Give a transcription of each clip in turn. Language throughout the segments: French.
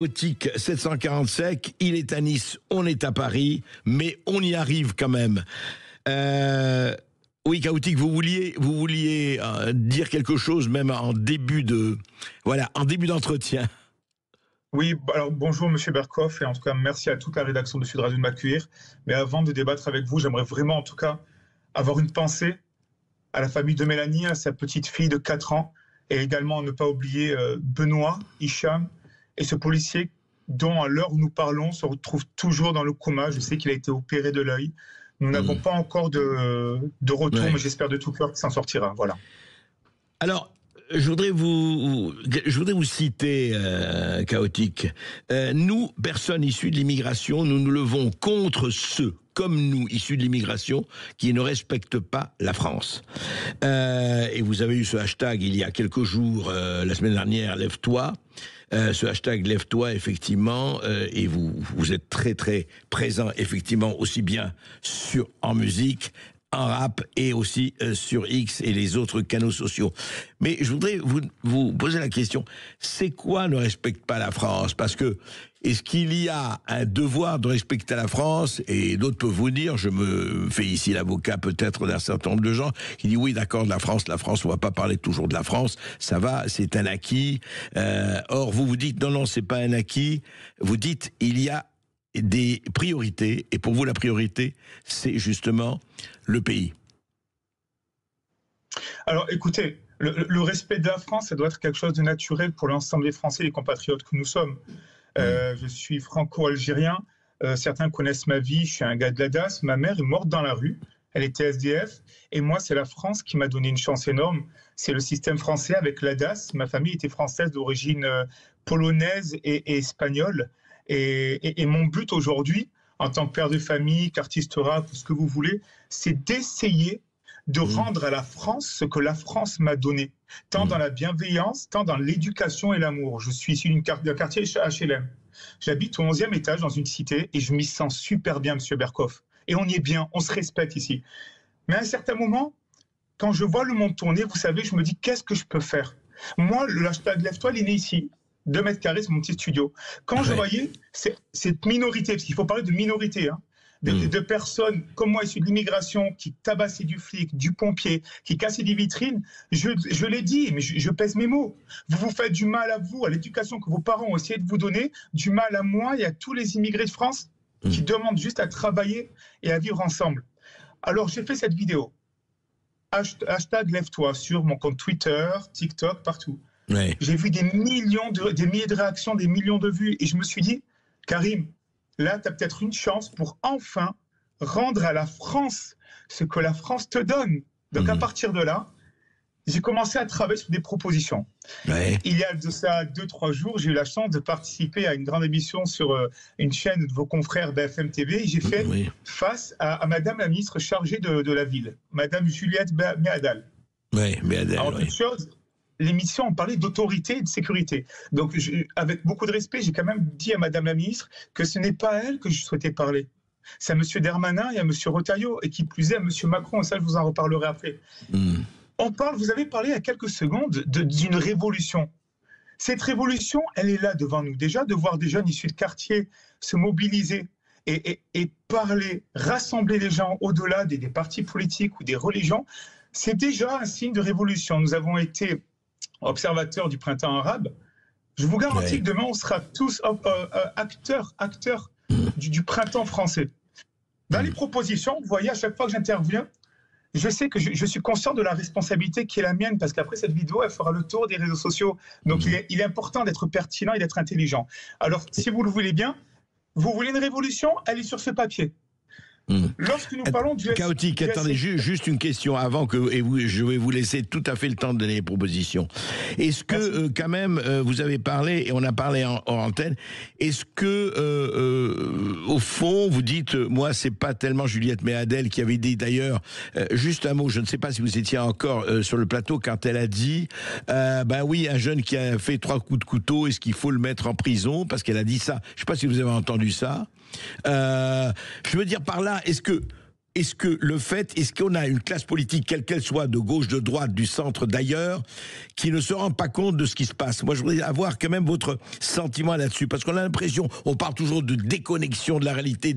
Chaotique 745, il est à Nice, on est à Paris, mais on y arrive quand même. Oui, Chaotique, vous vouliez dire quelque chose même en début d'entretien. Oui, alors bonjour Monsieur Berkoff, et en tout cas merci à toute la rédaction de Sud Radio de m'accueillir. Mais avant de débattre avec vous, j'aimerais vraiment en tout cas avoir une pensée à la famille de Mélanie, à sa petite fille de 4 ans, et également ne pas oublier Benoît, Hicham, et ce policier dont à l'heure où nous parlons se retrouve toujours dans le coma. Je sais qu'il a été opéré de l'œil. Nous n'avons pas encore de retour, mais j'espère de tout cœur qu'il s'en sortira. Voilà. Alors, je voudrais vous citer, Chaotique. Nous, personnes issues de l'immigration, nous nous levons contre ceux, comme nous, issus de l'immigration, qui ne respectent pas la France. Et vous avez eu ce hashtag il y a quelques jours, la semaine dernière, Lève-toi. Ce hashtag Lève-toi, effectivement, et vous êtes très très présent, effectivement, aussi bien en musique, en rap et aussi sur X et les autres canaux sociaux. Mais je voudrais vous poser la question, c'est quoi ne respecte pas la France? Parce que, est-ce qu'il y a un devoir de respecter la France? Et d'autres peuvent vous dire, je me fais ici l'avocat peut-être d'un certain nombre de gens, qui disent oui d'accord, la France, on va pas parler toujours de la France, ça va, c'est un acquis. Or, vous dites non, c'est pas un acquis, vous dites il y a des priorités, et pour vous la priorité, c'est justement le pays. Alors écoutez, le respect de la France, ça doit être quelque chose de naturel pour l'ensemble des Français, les compatriotes que nous sommes. Je suis franco-algérien, certains connaissent ma vie, je suis un gars de la DAS, ma mère est morte dans la rue, elle était SDF, et moi c'est la France qui m'a donné une chance énorme, c'est le système français avec la DAS, ma famille était française d'origine polonaise et espagnole, et mon but aujourd'hui, en tant que père de famille, qu'artiste rap, ce que vous voulez, c'est d'essayer de rendre à la France ce que la France m'a donné, tant dans la bienveillance, tant dans l'éducation et l'amour. Je suis issu d'un quartier HLM. J'habite au 11e étage dans une cité et je m'y sens super bien, Monsieur Berkoff. Et on y est bien, on se respecte ici. Mais à un certain moment, quand je vois le monde tourner, vous savez, je me dis, qu'est-ce que je peux faire? Moi, le hashtag Lève-toi, il est né ici. 2 mètres carrés, c'est mon petit studio. Quand je voyais cette minorité, parce qu'il faut parler de minorité, hein, de personnes comme moi issues de l'immigration qui tabassaient du flic, du pompier, qui cassaient des vitrines, je l'ai dit, mais je pèse mes mots. Vous vous faites du mal à vous, à l'éducation que vos parents ont essayé de vous donner, du mal à moi et à tous les immigrés de France qui demandent juste à travailler et à vivre ensemble. Alors j'ai fait cette vidéo. Hashtag Lève-toi sur mon compte Twitter, TikTok, partout. Ouais. J'ai vu des milliers de réactions, des millions de vues, et je me suis dit, Karim, là, tu as peut-être une chance pour enfin rendre à la France ce que la France te donne. Donc, à partir de là, j'ai commencé à travailler sur des propositions. Ouais. Il y a de ça 2-3 jours, j'ai eu la chance de participer à une grande émission sur une chaîne de vos confrères BFM TV. Et j'ai fait face à Madame la ministre chargée de la ville, Madame Juliette Méadal. Oui, Méadal. Alors, toute chose, l'émission, on parlait d'autorité et de sécurité. Donc, avec beaucoup de respect, j'ai quand même dit à Madame la ministre que ce n'est pas à elle que je souhaitais parler. C'est à Monsieur Darmanin et à Monsieur Retailleau, et qui plus est à Monsieur Macron, et ça, je vous en reparlerai après. Vous avez parlé il y a quelques secondes d'une révolution. Cette révolution, elle est là devant nous. Déjà, de voir des jeunes issus de quartiers se mobiliser et parler, rassembler les gens au-delà des partis politiques ou des religions, c'est déjà un signe de révolution. Nous avons été observateurs du printemps arabe. Je vous garantis que demain, on sera tous acteurs du printemps français. Dans les propositions, vous voyez, à chaque fois que j'interviens, je sais que je suis conscient de la responsabilité qui est la mienne, parce qu'après cette vidéo, elle fera le tour des réseaux sociaux. Donc, il est important d'être pertinent et d'être intelligent. Alors, si vous le voulez bien, vous voulez une révolution, elle est sur ce papier. Lorsque nous parlons du Chaotique, attendez, juste une question avant je vais vous laisser tout à fait le temps de donner les propositions. Est-ce que, quand même, vous avez parlé, et on a parlé en antenne, est-ce que, au fond, vous dites, moi, c'est pas tellement Juliette Méadel qui avait dit, d'ailleurs, juste un mot, je ne sais pas si vous étiez encore sur le plateau quand elle a dit, ben oui, un jeune qui a fait 3 coups de couteau, est-ce qu'il faut le mettre en prison? Parce qu'elle a dit ça. Je sais pas si vous avez entendu ça. Je veux dire par là, est-ce que est-ce qu'on a une classe politique, quelle qu'elle soit, de gauche, de droite, du centre, d'ailleurs, qui ne se rend pas compte de ce qui se passe? Moi, je voudrais avoir quand même votre sentiment là-dessus, parce qu'on a l'impression, on parle toujours de déconnexion de la réalité,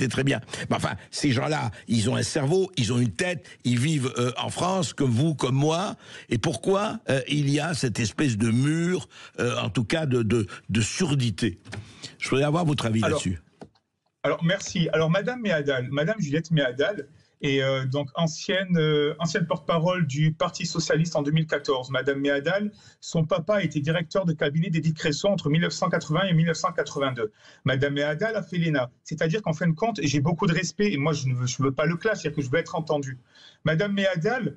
très bien. Mais enfin, ces gens-là, ils ont un cerveau, ils ont une tête, ils vivent en France, comme vous, comme moi. Et pourquoi il y a cette espèce de mur, en tout cas de surdité? Je voudrais avoir votre avis là-dessus. Alors, merci. Alors, Madame Juliette Méadal, est donc ancienne porte-parole du Parti socialiste en 2014. Madame Méadal, son papa était directeur de cabinet d'Édith Cresson entre 1980 et 1982. Madame Méadal a fait l'ENA. C'est-à-dire qu'en fin de compte, j'ai beaucoup de respect, et moi, je ne veux pas le clash, c'est-à-dire que je veux être entendu. Madame Méadal,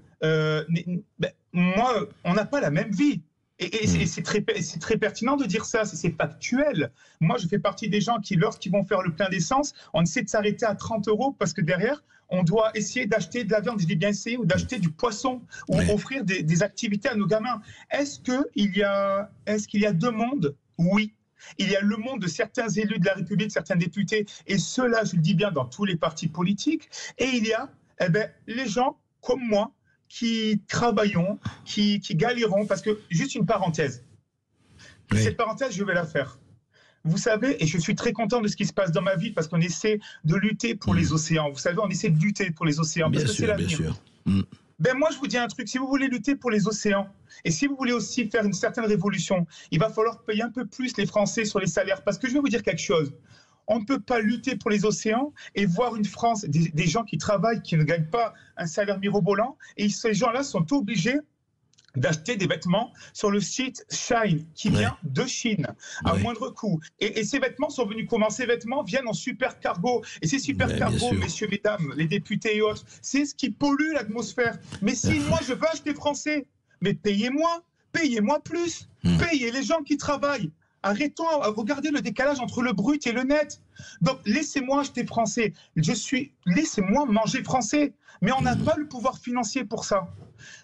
moi, on n'a pas la même vie. Et c'est très pertinent de dire ça, c'est factuel. Moi, je fais partie des gens qui, lorsqu'ils vont faire le plein d'essence, on essaie de s'arrêter à 30 € parce que derrière, on doit essayer d'acheter de la viande, je dis bien essayer, ou d'acheter du poisson, ou offrir des activités à nos gamins. Est-ce qu'il y a deux mondes? Oui. Il y a le monde de certains élus de la République, certains députés, et ceux-là, je le dis bien, dans tous les partis politiques. Et il y a les gens comme moi, qui travaillons, qui galérons, parce que, juste une parenthèse, cette parenthèse, je vais la faire. Vous savez, et je suis très content de ce qui se passe dans ma vie, parce qu'on essaie de lutter pour les océans. Vous savez, on essaie de lutter pour les océans, parce que c'est l'avenir. Moi, je vous dis un truc, si vous voulez lutter pour les océans, et si vous voulez aussi faire une certaine révolution, il va falloir payer un peu plus les Français sur les salaires, parce que je vais vous dire quelque chose. On ne peut pas lutter pour les océans et voir une France, des gens qui travaillent, qui ne gagnent pas un salaire mirobolant, et ces gens-là sont obligés d'acheter des vêtements sur le site Shine, qui vient de Chine, à moindre coût. Et ces vêtements sont venus comment? Ces vêtements viennent en super cargo. Et ces super cargos, messieurs, mesdames, les députés et autres, c'est ce qui pollue l'atmosphère. Mais si moi, je veux acheter français, mais payez-moi plus, payez les gens qui travaillent. Arrêtons à regarder le décalage entre le brut et le net. Donc, laissez-moi acheter français. Laissez-moi manger français. Mais on n'a pas le pouvoir financier pour ça.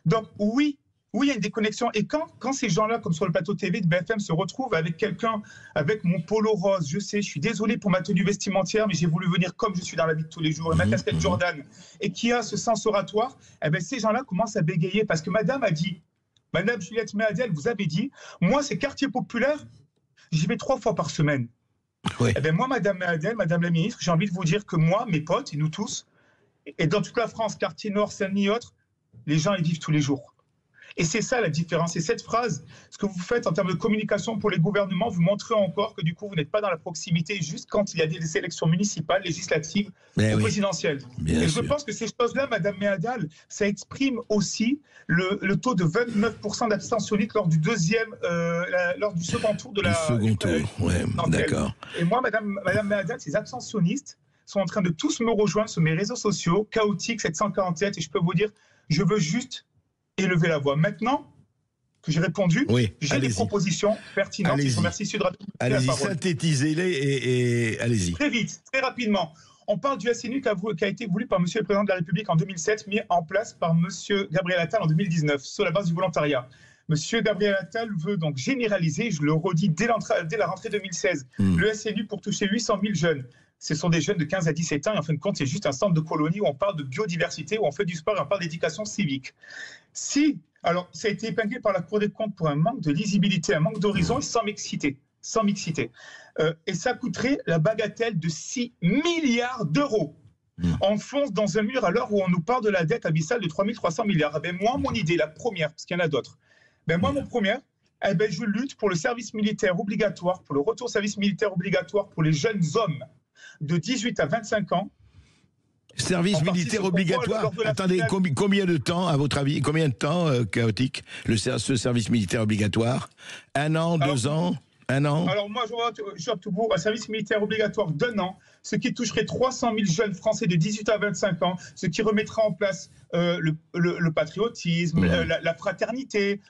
Donc, oui, il y a une déconnexion. Et quand ces gens-là, comme sur le plateau TV de BFM, se retrouvent avec quelqu'un, avec mon polo rose, je sais, je suis désolé pour ma tenue vestimentaire, mais j'ai voulu venir comme je suis dans la vie de tous les jours, et ma casquette Jordan, et qui a ce sens oratoire, ces gens-là commencent à bégayer. Parce que madame a dit, Madame Juliette Méadel, vous avez dit, moi, c'est quartier populaire, j'y vais 3 fois par semaine. Moi, Madame Méadel, Madame la ministre, j'ai envie de vous dire que moi, mes potes, et nous tous, et dans toute la France, quartier Nord, Saint-Denis et autres, les gens y vivent tous les jours. Et c'est ça la différence. Et cette phrase, ce que vous faites en termes de communication pour les gouvernements, vous montrez encore que du coup, vous n'êtes pas dans la proximité juste quand il y a des élections municipales, législatives ou présidentielles. Et je pense que ces choses-là, Madame Méadal, ça exprime aussi le taux de 29% d'abstentionnistes lors du second tour de la... second tour, d'accord. Et moi, Madame Méadal, ces abstentionnistes sont en train de tous me rejoindre sur mes réseaux sociaux, Chaotique 747, et je peux vous dire, je veux juste élever la voix. Maintenant que j'ai répondu, j'ai des propositions pertinentes. Je remercie Sud Radio. Allez-y, synthétisez-les et allez-y. Très vite, très rapidement. On parle du SNU qui a été voulu par Monsieur le Président de la République en 2007, mis en place par Monsieur Gabriel Attal en 2019, sur la base du volontariat. Monsieur Gabriel Attal veut donc généraliser, je le redis, dès la rentrée 2016, le SNU pour toucher 800 000 jeunes. Ce sont des jeunes de 15 à 17 ans et en fin de compte, c'est juste un centre de colonie où on parle de biodiversité, où on fait du sport et on parle d'éducation civique. Alors, ça a été épinglé par la Cour des comptes pour un manque de lisibilité, un manque d'horizon et sans mixité. Et ça coûterait la bagatelle de 6 milliards d'euros. On fonce dans un mur à l'heure où on nous parle de la dette abyssale de 3 300 milliards. Moi, mon idée, la première, parce qu'il y en a d'autres, mon première, je lutte pour le service militaire obligatoire, pour le retour au service militaire obligatoire pour les jeunes hommes de 18 à 25 ans. Service militaire obligatoire. Attendez, combien de temps, à votre avis, Chaotique, ce service militaire obligatoire? 1 an, 2 ans? 1 an? Alors moi, je opte pour un service militaire obligatoire d'1 an, ce qui toucherait 300 000 jeunes Français de 18 à 25 ans, ce qui remettra en place le patriotisme, la fraternité,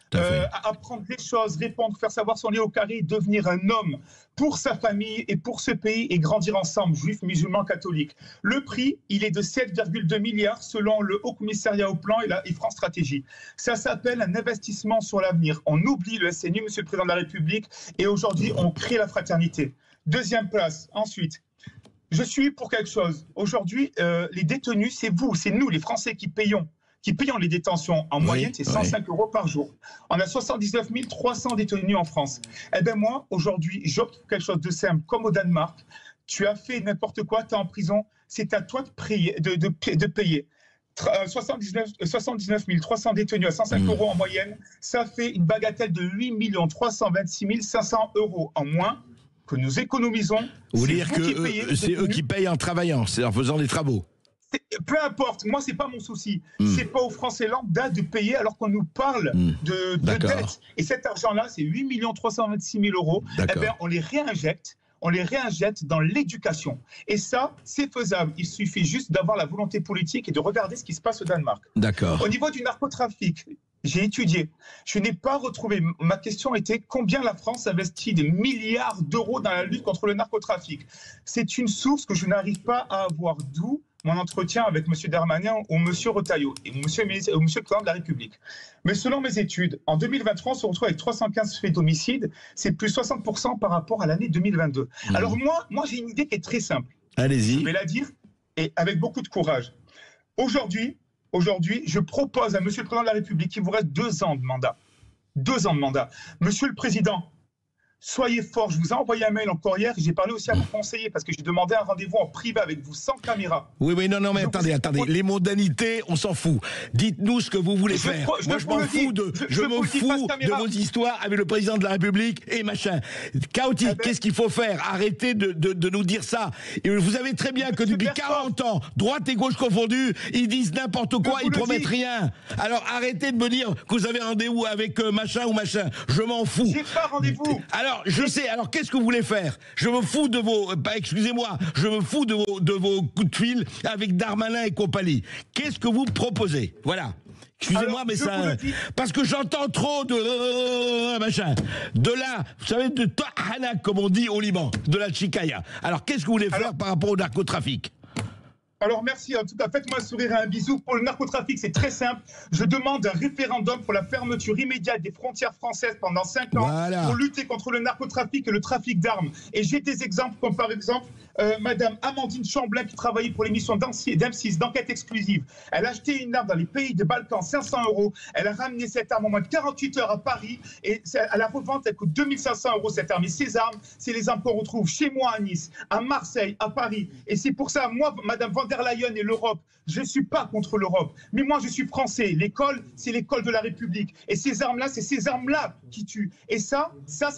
apprendre les choses, répondre, faire savoir son lait au carré, devenir un homme pour sa famille et pour ce pays et grandir ensemble, juifs, musulmans, catholiques. Le prix, il est de 7,2 milliards selon le Haut Commissariat au Plan et France Stratégie. Ça s'appelle un investissement sur l'avenir. On oublie le SNU, Monsieur le Président de la République, et aujourd'hui, on crée la fraternité. Deuxième place, ensuite, je suis pour quelque chose. Aujourd'hui, les détenus, c'est vous, c'est nous, les Français, qui payons les détentions. En moyenne, c'est 105 euros par jour. On a 79 300 détenus en France. Eh bien moi, aujourd'hui, j'opte pour quelque chose de simple, comme au Danemark. Tu as fait n'importe quoi, tu es en prison, c'est à toi de payer. 79 300 détenus à 105 euros en moyenne, ça fait une bagatelle de 8 326 500 euros en moins que nous économisons. Vous voulez dire que c'est eux qui payent en travaillant, c'est en faisant des travaux? Peu importe, moi c'est pas mon souci. C'est pas aux Français lambda de payer alors qu'on nous parle de dette. Et cet argent-là, c'est 8 326 000 euros. Eh bien, on les réinjecte dans l'éducation. Et ça, c'est faisable. Il suffit juste d'avoir la volonté politique et de regarder ce qui se passe au Danemark. D'accord. Au niveau du narcotrafic, j'ai étudié. Je n'ai pas retrouvé. Ma question était combien la France investit des milliards d'euros dans la lutte contre le narcotrafic. C'est une source que je n'arrive pas à avoir, d'où mon entretien avec M. Darmanin ou M. Retailleau et M. le Président de la République. Mais selon mes études, en 2023, on se retrouve avec 315 faits d'homicide. C'est plus 60% par rapport à l'année 2022. Alors moi j'ai une idée qui est très simple. Allez-y. Je vais la dire et avec beaucoup de courage. Aujourd'hui, je propose à M. le Président de la République qu'il vous reste 2 ans de mandat. 2 ans de mandat. Monsieur le Président, soyez fort. Je vous ai envoyé un mail encore hier. J'ai parlé aussi à mon conseiller parce que j'ai demandé un rendez-vous en privé avec vous, sans caméra. Oui, non, mais attendez. Les mondanités, on s'en fout. Dites-nous ce que vous voulez faire. Moi, je me fous de vos histoires avec le président de la République et machin. Chaotique, qu'est-ce qu'il faut faire? Arrêtez de nous dire ça. Et vous savez très bien que depuis 40 ans, droite et gauche confondues, ils disent n'importe quoi, ils promettent rien. Alors arrêtez de me dire que vous avez rendez-vous avec machin ou machin. Je m'en fous. J'ai pas rendez-vous. Alors, je sais, alors qu'est-ce que vous voulez faire? Je me fous de vos, excusez-moi, je me fous de vos coups de fil avec Darmanin et compagnie. Qu'est-ce que vous proposez? Voilà. Excusez-moi, mais ça... Parce que j'entends trop de... machin. De là, vous savez, de Tahana, comme on dit au Liban, de la chicaya. Alors, qu'est-ce que vous voulez faire par rapport au narcotrafic? Alors merci, en tout cas, faites-moi un sourire et un bisou. Pour le narcotrafic, c'est très simple. Je demande un référendum pour la fermeture immédiate des frontières françaises pendant 5 ans pour lutter contre le narcotrafic et le trafic d'armes. Et j'ai des exemples, comme par exemple Madame Amandine Chamblin qui travaillait pour l'émission d'M6, d'enquête exclusive. Elle a acheté une arme dans les pays des Balkans, 500 euros. Elle a ramené cette arme en moins de 48 heures à Paris et à la revente, elle coûte 2500 euros cette arme. Et ces armes, c'est les armes qu'on retrouve chez moi à Nice, à Marseille, à Paris. Et c'est pour ça, moi, Madame von der Leyen et l'Europe, je ne suis pas contre l'Europe. Mais moi, je suis français. L'école, c'est l'école de la République. Et ces armes-là, c'est ces armes-là qui tuent. Et ça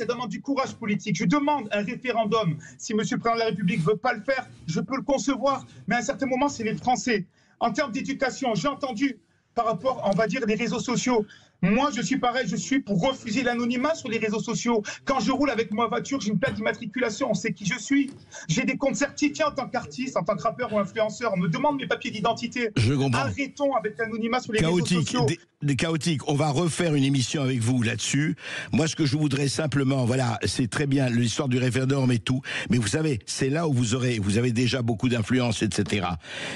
demande du courage politique. Je demande un référendum. Si M. le Président de la République ne veut pas le faire, je peux le concevoir. Mais à un certain moment, c'est les Français. En termes d'éducation, j'ai entendu par rapport, on va dire, des réseaux sociaux. Moi, je suis pareil, je suis pour refuser l'anonymat sur les réseaux sociaux. Quand je roule avec ma voiture, j'ai une plaque d'immatriculation, on sait qui je suis. J'ai des comptes certifiés en tant qu'artiste, en tant que rappeur ou influenceur. On me demande mes papiers d'identité. Je comprends. Arrêtons avec l'anonymat sur les réseaux sociaux. Chaotique, on va refaire une émission avec vous là-dessus. Moi, ce que je voudrais simplement, voilà, c'est très bien l'histoire du référendum et tout, mais vous savez, c'est là où vous avez déjà beaucoup d'influence, etc.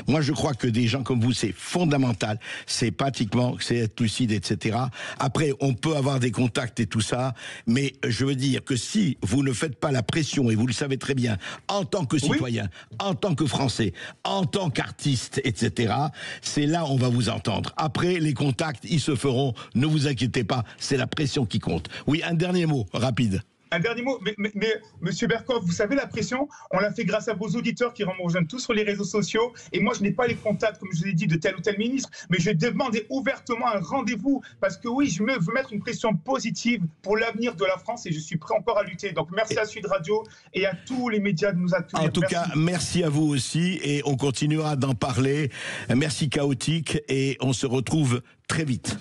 Moi, je crois que des gens comme vous, c'est fondamental, c'est pratiquement, c'est être lucide, etc. Après, on peut avoir des contacts et tout ça, mais je veux dire que si vous ne faites pas la pression, et vous le savez très bien, en tant que citoyen, en tant que Français, en tant qu'artiste, etc., c'est là où on va vous entendre. Après, les contacts, ils se feront, ne vous inquiétez pas, c'est la pression qui compte. Oui, un dernier mot, rapide. Un dernier mot, mais Monsieur Berkoff, vous savez, la pression, on l'a fait grâce à vos auditeurs qui rejoignent tous sur les réseaux sociaux. Et moi, je n'ai pas les contacts, comme je vous ai dit, de tel ou tel ministre, mais je demandais ouvertement un rendez-vous parce que oui, je veux mettre une pression positive pour l'avenir de la France et je suis prêt encore à lutter. Donc, merci à Sud Radio et à tous les médias de nous accueillir. En tout cas, merci à vous aussi et on continuera d'en parler. Merci Chaotique et on se retrouve très vite.